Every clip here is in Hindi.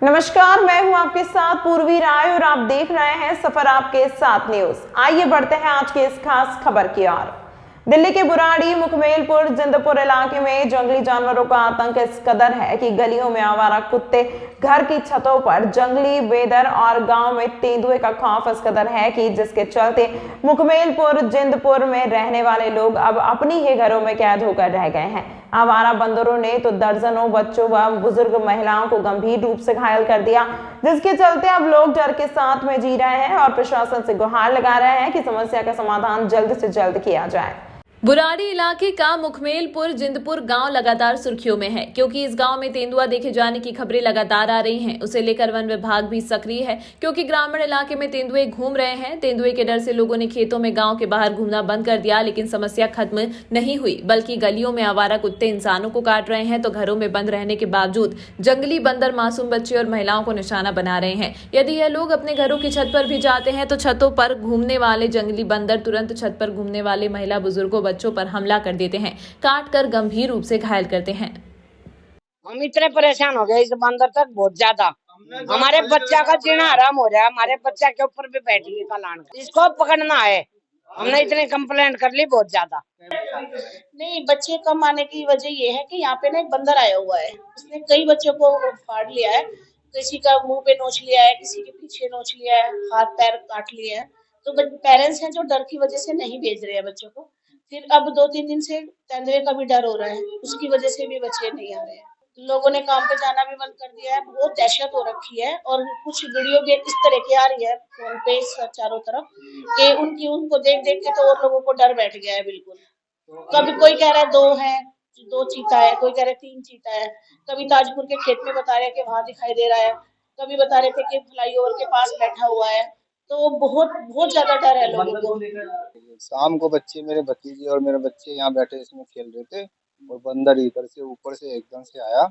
नमस्कार, मैं हूं आपके साथ पूर्वी राय और आप देख रहे हैं सफर आपके साथ न्यूज। आइए बढ़ते हैं आज के इस खास खबर की ओर। दिल्ली के बुराड़ी, मुखमेलपुर, जिंदपुर इलाके में जंगली जानवरों का आतंक इस कदर है कि गलियों में आवारा कुत्ते, घर की छतों पर जंगली बेदर और गांव में तेंदुए का खौफ इस कदर है कि जिसके चलते मुखमेलपुर, जिंदपुर में रहने वाले लोग अब अपनी ही घरों में कैद होकर रह गए हैं। आवारा बंदरों ने तो दर्जनों बच्चों व बुजुर्ग महिलाओं को गंभीर रूप से घायल कर दिया, जिसके चलते अब लोग डर के साथ में जी रहे हैं और प्रशासन से गुहार लगा रहे हैं कि समस्या का समाधान जल्द से जल्द किया जाए। बुराड़ी इलाके का मुखमेलपुर जिंदपुर गांव लगातार सुर्खियों में है, क्योंकि इस गांव में तेंदुआ देखे जाने की खबरें लगातार आ रही हैं। उसे लेकर वन विभाग भी सक्रिय है, क्योंकि ग्रामीण इलाके में तेंदुए घूम रहे हैं। तेंदुए के डर से लोगों ने खेतों में गांव के बाहर घूमना बंद कर दिया, लेकिन समस्या खत्म नहीं हुई, बल्कि गलियों में आवारा कुत्ते इंसानों को काट रहे हैं, तो घरों में बंद रहने के बावजूद जंगली बंदर मासूम बच्चे और महिलाओं को निशाना बना रहे हैं। यदि यह लोग अपने घरों की छत पर भी जाते हैं तो छतों पर घूमने वाले जंगली बंदर तुरंत छत पर घूमने वाले महिला, बुजुर्गों, बच्चों पर हमला कर देते हैं, काट कर गंभीर रूप से घायल करते हैं। हम इतने परेशान हो गए इस बंदर तक, बहुत ज्यादा। हमारे बच्चा का जीना हराम हो जाए, हमारे बच्चा के ऊपर भी बैठ गई कलान, इसको पकड़ना है। हमने इतने कंप्लेंट कर ली, बहुत ज्यादा। नहीं, बच्चे कम आने की वजह ये है कि यहाँ पे ना एक बंदर आया हुआ है, उसने कई बच्चों को फाड़ लिया है। किसी का मुंह पे नोच लिया है, किसी के पीछे नोच लिया है, हाथ पैर काट लिए हैं। तो पेरेंट्स हैं जो डर की वजह से नहीं भेज रहे हैं बच्चों को। फिर अब 2-3 दिन से तेंदुए का भी डर हो रहा है, उसकी वजह से भी बच्चे नहीं आ रहे हैं। लोगों ने काम पे जाना भी बंद कर दिया है, बहुत दहशत हो रखी है। और कुछ वीडियो भी इस तरह की आ रही है फोन पे चारों तरफ कि उनको देख देख के तो और लोगों को डर बैठ गया है बिल्कुल। कभी कोई कह रहा है 2 है, 2 चीता है, कोई कह रहा है 3 चीता है। कभी ताजपुर के खेत में बता रहे हैं कि वहां दिखाई दे रहा है, कभी बता रहे थे कि फ्लाईओवर के पास बैठा हुआ है। तो बहुत बहुत ज्यादा डर है लोगों को। शाम को बच्चे, मेरे भतीजे और मेरे बच्चे यहाँ बैठे इसमें खेल रहे थे और बंदर इधर से ऊपर से एकदम से आया।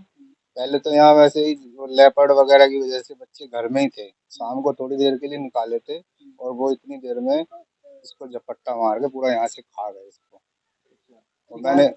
पहले तो यहाँ वैसे ही लेपर्ड वगैरह की वजह से बच्चे घर में ही थे, शाम को थोड़ी देर के लिए निकाले थे और वो इतनी देर में इसको झपट्टा मार के पूरा यहाँ से खा गए इसको। और मैंने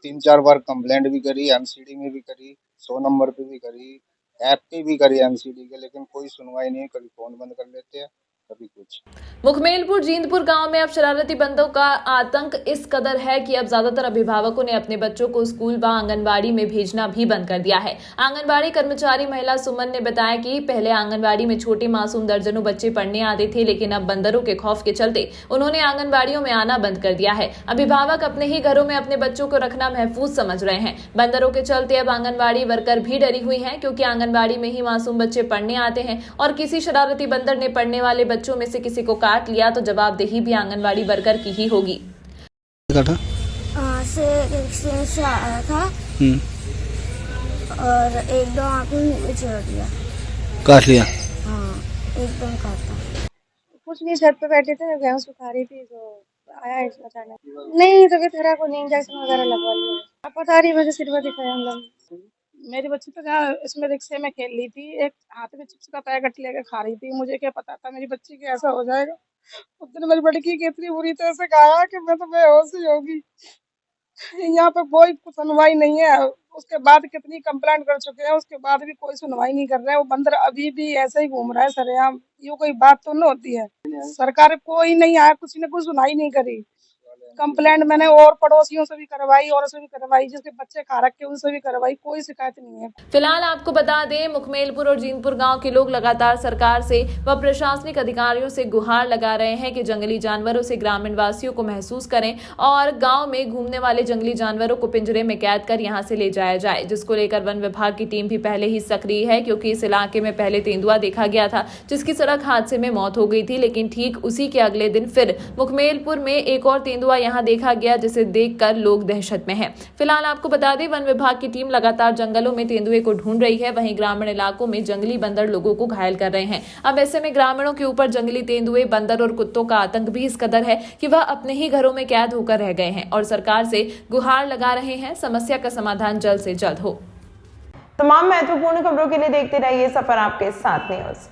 3-4 बार कंप्लेंट भी करी, एमसीडी में भी करी, 100 नंबर पे भी करी, ऐप पे भी करी एमसीडी के, लेकिन कोई सुनवाई नहीं। कभी फोन बंद कर लेते हैं, कभी कुछ। मुखमेलपुर जिंदपुर गांव में अब शरारती बंदरों का आतंक इस कदर है कि अब ज्यादातर अभिभावकों ने अपने बच्चों को स्कूल व आंगनबाड़ी में भेजना भी बंद कर दिया है। आंगनबाड़ी कर्मचारी महिला सुमन ने बताया कि पहले आंगनबाड़ी में छोटे मासूम दर्जनों बच्चे पढ़ने आते थे, लेकिन अब बंदरों के खौफ के चलते उन्होंने आंगनबाड़ियों में आना बंद कर दिया है। अभिभावक अपने ही घरों में अपने बच्चों को रखना महफूज समझ रहे हैं। बंदरों के चलते अब आंगनबाड़ी वर्कर भी डरी हुई है, क्योंकि आंगनबाड़ी में ही मासूम बच्चे पढ़ने आते हैं और किसी शरारती बंदर ने पढ़ने वाले बच्चों में से किसी को काट लिया तो जवाबदेही भी आंगनबाड़ी वर्कर की ही होगी। से आया था और एकदम आके छोड़ दिया, काट लिया। हाँ, एकदम काटा। कुछ नहीं, छत पे बैठे थे, गेहूं सुखा रही थी तो आया अचानक। नहीं, तबीयत खराब को नहीं, इंजेक्शन वगैरह लगवा लिया। अब पता नहीं वजह सिर में दिखाया हम लोग। मेरी बच्ची तो जहाँ इसमें रिक्शे में खेल रही थी, एक हाथ में चिप्स का पैकेट लेकर खा रही थी। मुझे क्या पता था मेरी बच्ची के ऐसा हो जाएगा। उस दिन मेरी बड़की की इतनी बुरी तरह से खाया कि मैं तो बेहोश ही होगी। यहाँ पे कोई सुनवाई नहीं है। उसके बाद कितनी कंप्लेंट कर चुके हैं, उसके बाद भी कोई सुनवाई नहीं कर रहे हैं। वो बंदर अभी भी ऐसे ही घूम रहा है सरेआम। ये कोई बात तो नहीं होती है। सरकार कोई नहीं आया, कुछ ने कुछ सुनाई नहीं करी। कंप्लेंट मैंने और पड़ोसियों से भी करवाई, और से भी करवाई, जिसके बच्चे खा रखे उनसे भी करवाई, कोई शिकायत नहीं है। फिलहाल आपको बता दें, मुखमेलपुर और जिंदपुर गांव के लोग लगातार सरकार से व प्रशासनिक अधिकारियों से गुहार लगा रहे हैं कि जंगली जानवरों से ग्रामीण वासियों को महसूस करें और गांव में घूमने वाले जंगली जानवरों को पिंजरे में कैद कर यहां से ले जाया जाए, जिसको लेकर वन विभाग की टीम भी पहले ही सक्रिय है, क्योंकि इस इलाके में पहले तेंदुआ देखा गया था, जिसकी सड़क हादसे में मौत हो गई थी। लेकिन ठीक उसी के अगले दिन फिर मुखमेलपुर में एक और तेंदुआ यहाँ देखा गया, जिसे देखकर लोग दहशत में हैं। फिलहाल आपको बता दें, वन विभाग की टीम लगातार जंगलों में तेंदुए को ढूंढ रही है, वहीं ग्रामीण इलाकों में जंगली बंदर लोगों को घायल कर रहे हैं। अब ऐसे में ग्रामीणों के ऊपर जंगली तेंदुए, बंदर और कुत्तों का आतंक भी इस कदर है कि वह अपने ही घरों में कैद होकर रह गए हैं और सरकार से गुहार लगा रहे हैं समस्या का समाधान जल्द से जल्द हो। तमाम महत्वपूर्ण खबरों के लिए देखते रहिए सफर आपके साथ न्यूज।